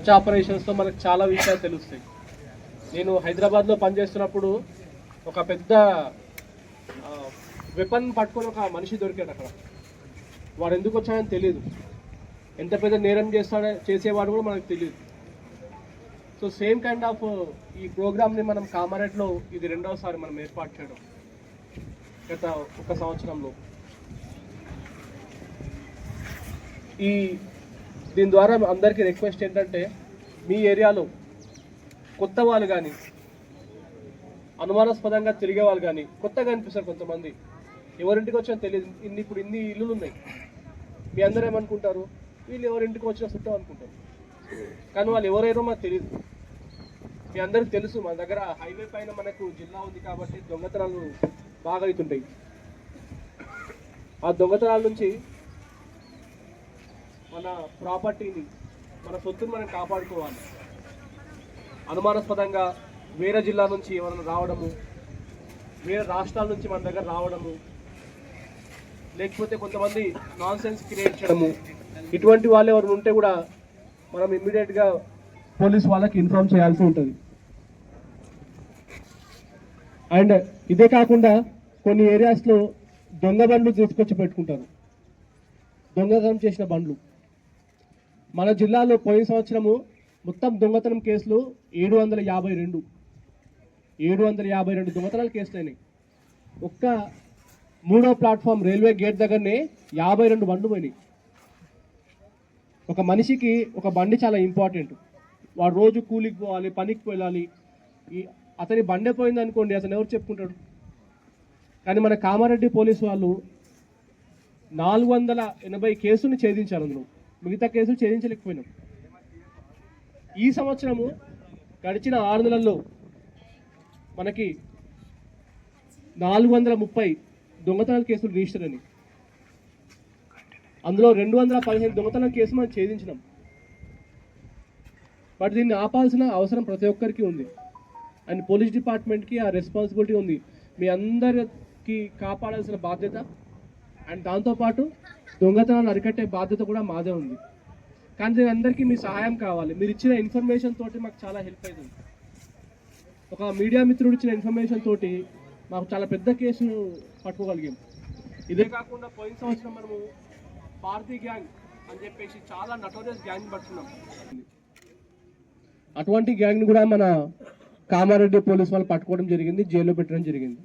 Search ఆపరేషన్స్లో మనకు చాలా విషయాలు తెలుస్తాయి. నేను హైదరాబాద్లో పనిచేస్తున్నప్పుడు ఒక పెద్ద వెపన్ పట్టుకొని ఒక మనిషి దొరికాడు అక్కడ. వాడు ఎందుకు వచ్చాడని తెలియదు, ఎంత పెద్ద నేరం చేసేవాడు కూడా మనకు తెలియదు. సో సేమ్ కైండ్ ఆఫ్ ఈ ప్రోగ్రామ్ని మనం కామారెడ్డిలో ఇది రెండవసారి మనం ఏర్పాటు చేయడం గత ఒక సంవత్సరంలో. దీని ద్వారా అందరికీ రిక్వెస్ట్ ఏంటంటే, మీ ఏరియాలో కొత్త వాళ్ళు కానీ, అనుమానాస్పదంగా తిరిగే వాళ్ళు కానీ, కొత్తగా అనిపిస్తారు కొంతమంది, ఎవరింటికి వచ్చారో తెలియదు. ఇప్పుడు ఇన్ని ఇల్లులు ఉన్నాయి, మీ అందరూ ఏమనుకుంటారు, వీళ్ళు ఎవరింటికి వచ్చినా చుట్టం అనుకుంటారు. కానీ వాళ్ళు ఎవరైనా మాకు తెలియదు. మీ అందరికి తెలుసు, మన దగ్గర హైవే పైన మనకు జిల్లా ఉంది కాబట్టి దొంగతనాలు బాగా అవుతుంటాయి. ఆ దొంగతనాల నుంచి మన ప్రాపర్టీని, మన సొత్తుని మనం కాపాడుకోవాలి. అనుమానాస్పదంగా వేరే జిల్లా నుంచి ఎవరైనా రావడము, వేరే రాష్ట్రాల నుంచి మన దగ్గర రావడము, లేకపోతే కొంతమంది నాన్ సెన్స్ క్రియేట్ చేయడము, ఇటువంటి వాళ్ళు ఎవరు ఉంటే కూడా మనం ఇమ్మీడియట్గా పోలీస్ వాళ్ళకి ఇన్ఫార్మ్ చేయాల్సి ఉంటుంది. అండ్ ఇదే కాకుండా కొన్ని ఏరియాస్లో దొంగ బండ్లు తీసుకొచ్చి పెట్టుకుంటారు, దొంగతనం చేసిన బండ్లు. మన జిల్లాలో పోయిన సంవత్సరము మొత్తం దొంగతనం కేసులు 752 దొంగతనాల కేసులు అయినాయి. ఒక్క 3వ ప్లాట్ఫామ్ రైల్వే గేట్ దగ్గరనే 52 బండ్లు పోయినాయి. ఒక మనిషికి ఒక బండి చాలా ఇంపార్టెంట్. వాడు రోజు కూలికి పోవాలి, పనికి వెళ్ళాలి. అతని బండే పోయింది అనుకోండి, అతను ఎవరు చెప్పుకుంటాడు? కానీ మన కామారెడ్డి పోలీసు వాళ్ళు 480 కేసుని ఛేదించారు. అందులో మిగతా కేసులు ఛేదించలేకపోయినాం. ఈ సంవత్సరము గడిచిన 6 నెలల్లో మనకి 430 దొంగతనాల కేసులు రిజిస్టర్ అని, అందులో 215 దొంగతనాల కేసులు మనం ఛేదించినాం. బట్ దీన్ని ఆపాల్సిన అవసరం ప్రతి ఒక్కరికి ఉంది. అండ్ పోలీస్ డిపార్ట్మెంట్కి ఆ రెస్పాన్సిబిలిటీ ఉంది. మీ అందరికి కాపాడాల్సిన బాధ్యత, అండ్ దాంతోపాటు దొంగతనాలు అరికట్టే బాధ్యత కూడా మాదే ఉంది. కానీ దీని అందరికీ మీ సహాయం కావాలి. మీరు ఇచ్చిన ఇన్ఫర్మేషన్ తోటి మాకు చాలా హెల్ప్ అవుతుంది. ఒక మీడియా మిత్రుడు ఇచ్చిన ఇన్ఫర్మేషన్ తోటి మాకు చాలా పెద్ద కేసును పట్టుకోగలిగాం. ఇదే కాకుండా పోయిన సంవత్సరం మనము పార్టీ గ్యాంగ్ అని చెప్పేసి చాలా నటోరియస్ గ్యాంగ్ పట్టుకున్నాం. అటువంటి గ్యాంగ్ని కూడా మన కామారెడ్డి పోలీస్ వాళ్ళు పట్టుకోవడం జరిగింది, జైల్లో పెట్టడం జరిగింది.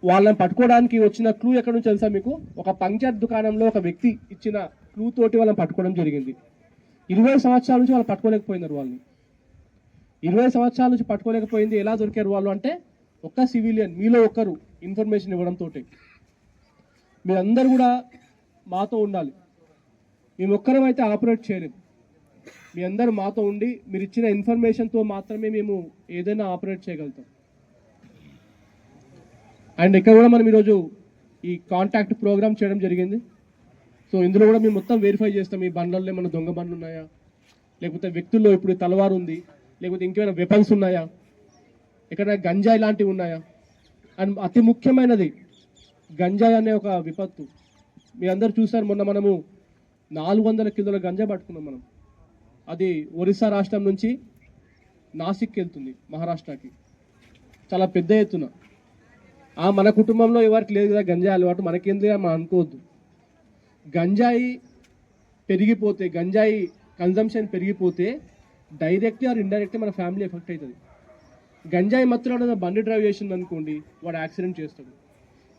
వాళ్ళని పట్టుకోవడానికి వచ్చిన క్లూ ఎక్కడి నుంచి తెలుసా మీకు? ఒక పంక్చర్ దుకాణంలో ఒక వ్యక్తి ఇచ్చిన క్లూ తోటి వాళ్ళని పట్టుకోవడం జరిగింది. 20 సంవత్సరాల నుంచి వాళ్ళు పట్టుకోలేకపోయినారు. వాళ్ళని 20 సంవత్సరాల నుంచి పట్టుకోలేకపోయింది. ఎలా దొరికారు వాళ్ళు అంటే, ఒక్క సివిలియన్ మీలో ఒక్కరు ఇన్ఫర్మేషన్ ఇవ్వడంతో. మీరందరూ కూడా మాతో ఉండాలి. మేము ఒక్కరమైతే ఆపరేట్ చేయలేము. మీ అందరూ మాతో ఉండి మీరు ఇచ్చిన ఇన్ఫర్మేషన్తో మాత్రమే మేము ఏదైనా ఆపరేట్ చేయగలుగుతాం. అండ్ ఇక్కడ కూడా మనం ఈరోజు ఈ కాంటాక్ట్ ప్రోగ్రామ్ చేయడం జరిగింది. సో ఇందులో కూడా మేము మొత్తం వెరిఫై చేస్తాం. ఈ బండ్లలో ఏమైనా దొంగ బండ్లు ఉన్నాయా, లేకపోతే వ్యక్తుల్లో ఇప్పుడు తలవారు ఉంది, లేకపోతే ఇంకేమైనా వెపన్స్ ఉన్నాయా, ఎక్కడైనా గంజాయి లాంటివి ఉన్నాయా. అండ్ అతి ముఖ్యమైనది గంజాయి అనే ఒక విపత్తు. మీ అందరు చూసారు, మొన్న మనము 400 కిలోల గంజాయి పట్టుకున్నాం మనం. అది ఒరిస్సా రాష్ట్రం నుంచి నాసిక్కి వెళ్తుంది, మహారాష్ట్రకి, చాలా పెద్ద ఎత్తున. మన కుటుంబంలో ఎవరికి లేదు కదా గంజాయి అలవాటు, మనకేంది మనం అనుకోవద్దు. గంజాయి పెరిగిపోతే, గంజాయి కన్జంప్షన్ పెరిగిపోతే డైరెక్ట్గా ఆర్ ఇండైరెక్ట్గా మన ఫ్యామిలీ ఎఫెక్ట్ అవుతుంది. గంజాయి మత్తులో బండి డ్రైవ్ చేసింది అనుకోండి, వాడు యాక్సిడెంట్ చేస్తాడు.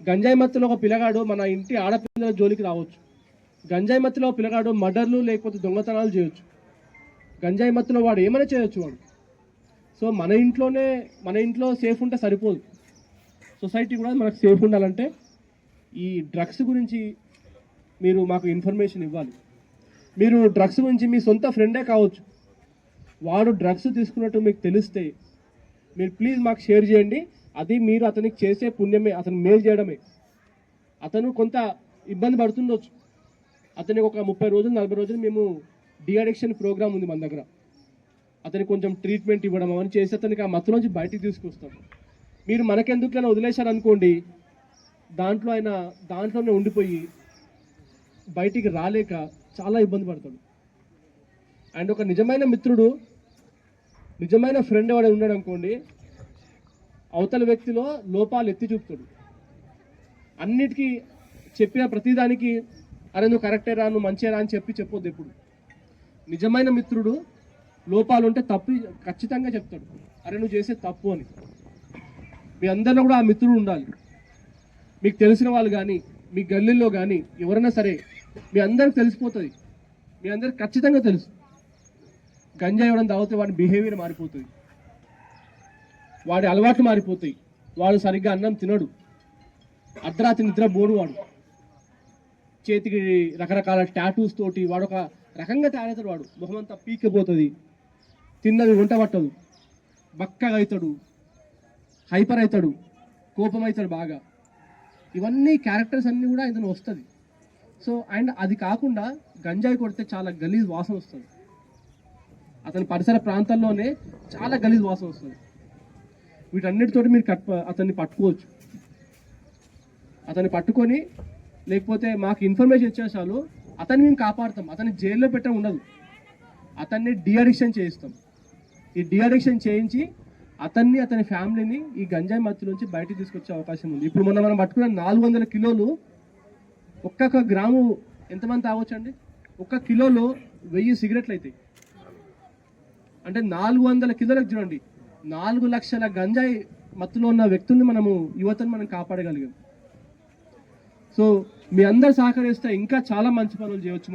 గంజాయి మత్తులో ఒక పిల్లగాడు మన ఇంటి ఆడపిల్లల జోలికి రావచ్చు. గంజాయి మత్తులో పిల్లగాడు మర్డర్లు లేకపోతే దొంగతనాలు చేయొచ్చు. గంజాయి మత్తులో వాడు ఏమైనా చేయొచ్చు వాడు. సో మన ఇంట్లో సేఫ్ ఉంటే సరిపోదు, సొసైటీ కూడా మనకు సేఫ్ ఉండాలంటే ఈ డ్రగ్స్ గురించి మీరు మాకు ఇన్ఫర్మేషన్ ఇవ్వాలి. మీరు డ్రగ్స్ గురించి మీ సొంత ఫ్రెండే కావచ్చు, వాడు డ్రగ్స్ తీసుకున్నట్టు మీకు తెలిస్తే మీరు ప్లీజ్ మాకు షేర్ చేయండి. అది మీరు అతనికి చేసే పుణ్యమే, అతను మేలు చేయడమే. అతను కొంత ఇబ్బంది పడుతుండొచ్చు, అతనికి ఒక 30 రోజులు 40 రోజులు మేము డిఅడిక్షన్ ప్రోగ్రామ్ ఉంది మన దగ్గర. అతనికి కొంచెం ట్రీట్మెంట్ ఇవ్వడం అవన్నీ చేసి అతనికి ఆ మత్తులోంచి బయటికి తీసుకొస్తాం. మీరు మనకెందుకైనా వదిలేశారనుకోండి, దాంట్లోనే ఉండిపోయి బయటికి రాలేక చాలా ఇబ్బంది పడతాడు. అండ్ ఒక నిజమైన మిత్రుడు, నిజమైన ఫ్రెండ్ ఎవడ ఉన్నాడు అనుకోండి, అవతల వ్యక్తిలో లోపాలు ఎత్తి చూపుతాడు. అన్నిటికీ చెప్పిన ప్రతిదానికి అరే నువ్వు కరెక్టే రా, నువ్వు మంచిగా రా అని చెప్పొద్దు ఎప్పుడు. నిజమైన మిత్రుడు లోపాలు ఉంటే తప్పు ఖచ్చితంగా చెప్తాడు, అరే నువ్వు చేసే తప్పు అని. మీ అందరిలో కూడా ఆ మిత్రుడు ఉండాలి. మీకు తెలిసిన వాళ్ళు కానీ, మీ గల్లీల్లో కానీ ఎవరైనా సరే మీ అందరికి తెలిసిపోతుంది, మీ అందరికి ఖచ్చితంగా తెలుసు. గంజాయి ఇవ్వడం తాగితే వాడి బిహేవియర్ మారిపోతుంది, వాడి అలవాట్లు మారిపోతాయి. వాడు సరిగ్గా అన్నం తినడు, అర్ధరాత్రి నిద్ర బోడు, వాడు చేతికి రకరకాల టాటూస్ తోటి వాడు ఒక రకంగా తయారవుతాడు. వాడు మొహమంతా పీకపోతుంది, తిన్నది వంట పట్టదు, బక్కగా అవుతాడు, హైపర్ అవుతాడు, కోపం అవుతాడు బాగా. ఇవన్నీ క్యారెక్టర్స్ అన్నీ కూడా ఇతను వస్తుంది. సో అండ్ అది కాకుండా గంజాయి కొడితే చాలా గలీజ్ వాసన వస్తుంది. అతని పరిసర ప్రాంతాల్లోనే చాలా గలీజ్ వాసన వస్తుంది. వీటన్నిటితోటి మీరు అతన్ని పట్టుకోవచ్చు. అతన్ని పట్టుకొని లేకపోతే మాకు ఇన్ఫర్మేషన్ ఇచ్చే చాలు అతన్ని మేము కాపాడుతాం. అతన్ని జైల్లో పెట్టడం ఉండదు, అతన్ని డీఅడిక్షన్ చేయిస్తాం. ఈ డీఅడిక్షన్ చేయించి అతన్ని అతని ఫ్యామిలీని ఈ గంజాయి మత్తులోంచి బయటికి తీసుకొచ్చే అవకాశం ఉంది. ఇప్పుడు మనం పట్టుకున్న 400 కిలోలు, ఒక్కొక్క గ్రాము ఎంతమంది తాగొచ్చు అండి? 1 కిలోలో 1000 సిగరెట్లు అవుతాయి. అంటే 400 కిలోలకు చూడండి, 4 లక్షల గంజాయి మత్తులో ఉన్న వ్యక్తుల్ని మనము, యువతను మనం కాపాడగలిగాం. సో మీ అందరు సహకరిస్తే ఇంకా చాలా మంచి పనులు చేయవచ్చు,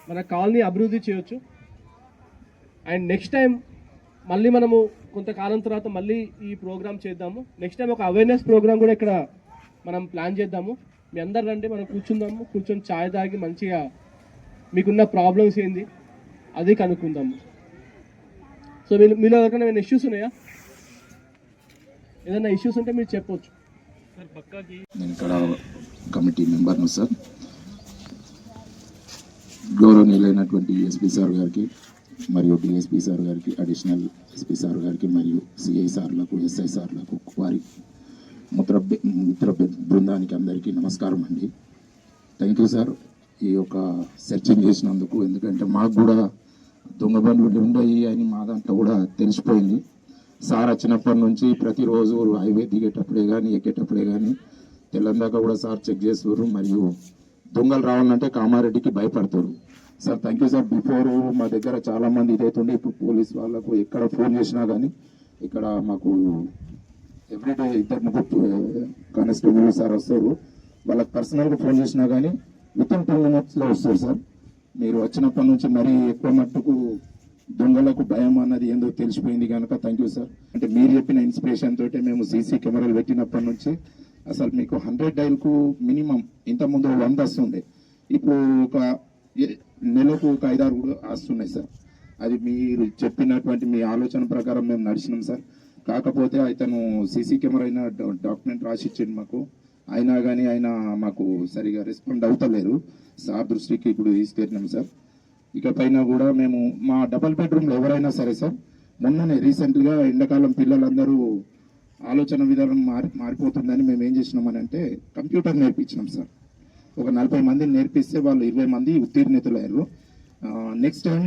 మన కాలనీ అభివృద్ధి చేయవచ్చు. అండ్ నెక్స్ట్ టైం మళ్ళీ మనము కొంతకాలం తర్వాత మళ్ళీ ఈ ప్రోగ్రామ్ చేద్దాము. నెక్స్ట్ టైం ఒక అవేర్నెస్ ప్రోగ్రామ్ కూడా ఇక్కడ మనం ప్లాన్ చేద్దాము. మీ అందరు రండి, మనం కూర్చుందాము, కూర్చొని ఛాయ్ తాగి మంచిగా మీకున్న ప్రాబ్లమ్స్ ఏంది అది కనుక్కుందాము. సో మీలో ఎవరికైనా ఏమైనా ఇష్యూస్ ఉన్నాయా? ఏదైనా ఇష్యూస్ ఉంటే మీరు చెప్పవచ్చు. నేను ఇక్కడ కమిటీ మెంబర్ను సార్. గౌరవనీయులైనటువంటి ఎస్పీ సార్ గారికి మరియు డిఎస్పీ సార్ గారికి, అడిషనల్ ఎస్పీ సార్ గారికి మరియు సిఐ సార్లకు, ఎస్ఐ సార్లకు, వారి మిత్ర బృందానికి అందరికీ నమస్కారం అండి. థ్యాంక్ యూ సార్ ఈ యొక్క సెర్చింగ్ చేసినందుకు. ఎందుకంటే మాకు కూడా దొంగ బండ్లు ఉండయి అని మా దాంట్లో కూడా తెలిసిపోయింది. సార్ వచ్చినప్పటి నుంచి ప్రతిరోజు హైవే దిగేటప్పుడే కానీ ఎక్కేటప్పుడే కానీ తెల్లందాక కూడా సార్ చెక్ చేస్తారు. మరియు దొంగలు రావాలంటే కామారెడ్డికి భయపడతారు. Sir thank you sir. Before మా దగ్గర చాలామంది ఇదైతుండే, ఇప్పుడు పోలీస్ వాళ్ళకు ఎక్కడ ఫోన్ చేసినా కానీ ఇక్కడ మాకు ఎవ్రీడే 2-3 కానిస్టేబుల్ సార్ వస్తారు. వాళ్ళకి పర్సనల్గా ఫోన్ చేసినా కానీ వితిన్ 2 minutesలో వస్తారు సార్. మీరు వచ్చినప్పటి నుంచి మరీ ఎక్కువ మట్టుకు దొంగలకు భయం అన్నది ఏందో తెలిసిపోయింది కనుక థ్యాంక్ యూ సార్. అంటే మీరు చెప్పిన ఇన్స్పిరేషన్ తోటే మేము సీసీ కెమెరాలు పెట్టినప్పటి నుంచి అసలు మీకు 100 డైల్కు మినిమం ఇంతకుముందు 100 వస్తుండే, ఇప్పుడు ఒక నెలకు ఒక 5-6 కూడా వస్తున్నాయి సార్. అది మీరు చెప్పినటువంటి మీ ఆలోచన ప్రకారం మేము నడిచినాం సార్. కాకపోతే అతను సీసీ కెమెరా అయినా డాక్యుమెంట్ రాసి ఇచ్చింది మాకు, అయినా కానీ ఆయన మాకు సరిగా రెస్పాండ్ అవుతలేరు. సార్ దృష్టికి ఇప్పుడు తీసుకెళ్ళినాం సార్. ఇకపైన కూడా మేము మా డబల్ బెడ్రూమ్లో ఎవరైనా సరే సార్, మొన్ననే రీసెంట్గా ఎండాకాలం పిల్లలందరూ ఆలోచన విధానం మారిపోతుందని మేము ఏం చేసినామని అంటే కంప్యూటర్ నేర్పించినాం సార్. ఒక 40 మందిని నేర్పిస్తే వాళ్ళు 20 మంది ఉత్తీర్ణితులయ్యారు. నెక్స్ట్ టైం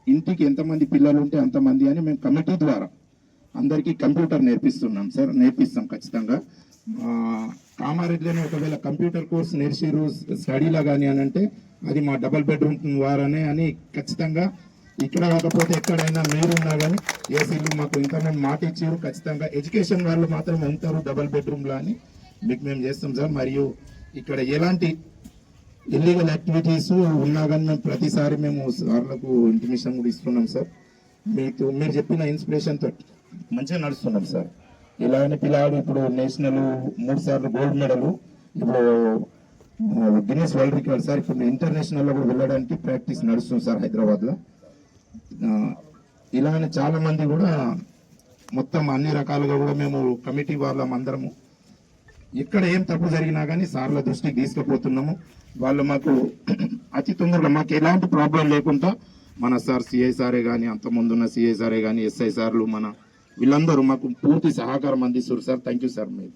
ఇంటికి ఎంతమంది పిల్లలు ఉంటే అంతమంది అని మేము కమిటీ ద్వారా అందరికీ కంప్యూటర్ నేర్పిస్తున్నాం సార్. నేర్పిస్తాం ఖచ్చితంగా. కామారెడ్డిలోనే ఒకవేళ కంప్యూటర్ కోర్స్ నేర్చిరు స్టడీలా కానీ అని అంటే అది మా డబల్ బెడ్రూమ్ ద్వారానే అని ఖచ్చితంగా. ఇక్కడ కాకపోతే ఎక్కడైనా మీరున్నా కానీ ఏసీలు మాకు ఇంకా మేము మాట ఇచ్చారు, ఖచ్చితంగా ఎడ్యుకేషన్ వాళ్ళు మాత్రం ఉంటారు డబల్ బెడ్రూమ్లో అని మీకు మేము చేస్తాం సార్. మరియు ఇక్కడ ఎలాంటి ఇల్లీగల్ యాక్టివిటీస్ ఉన్నా కానీ మేము ప్రతిసారి మేము సార్లకు ఇంటిమేషన్ కూడా ఇస్తున్నాం సార్. మీరు చెప్పిన ఇన్స్పిరేషన్ తోటి మంచిగా నడుస్తున్నాం సార్. ఇలానే పిల్లలు ఇప్పుడు నేషనల్ 3 సార్లు గోల్డ్ మెడల్, ఇప్పుడు గిన్నెస్ వరల్డ్ రికార్డ్ సార్. ఇప్పుడు ఇంటర్నేషనల్లో కూడా వెళ్ళడానికి ప్రాక్టీస్ నడుస్తుంది సార్ హైదరాబాద్లో. ఇలానే చాలా మంది కూడా మొత్తం అన్ని రకాలుగా కూడా మేము కమిటీ వాళ్ళం అందరము ఎక్కడ ఏం తప్పు జరిగినా కానీ సార్ల దృష్టికి తీసుకుపోతున్నాము. వాళ్ళు మాకు అతి తొందరగా మాకు ఎలాంటి ప్రాబ్లం లేకుండా మన సార్ సిఐ సారే కానీ, అంతకుముందున్న సిఐ సారే కానీ, ఎస్ఐ సార్లు మన వీళ్ళందరూ మాకు పూర్తి సహకారం అందిస్తారు సార్. Thank you sir. మీరు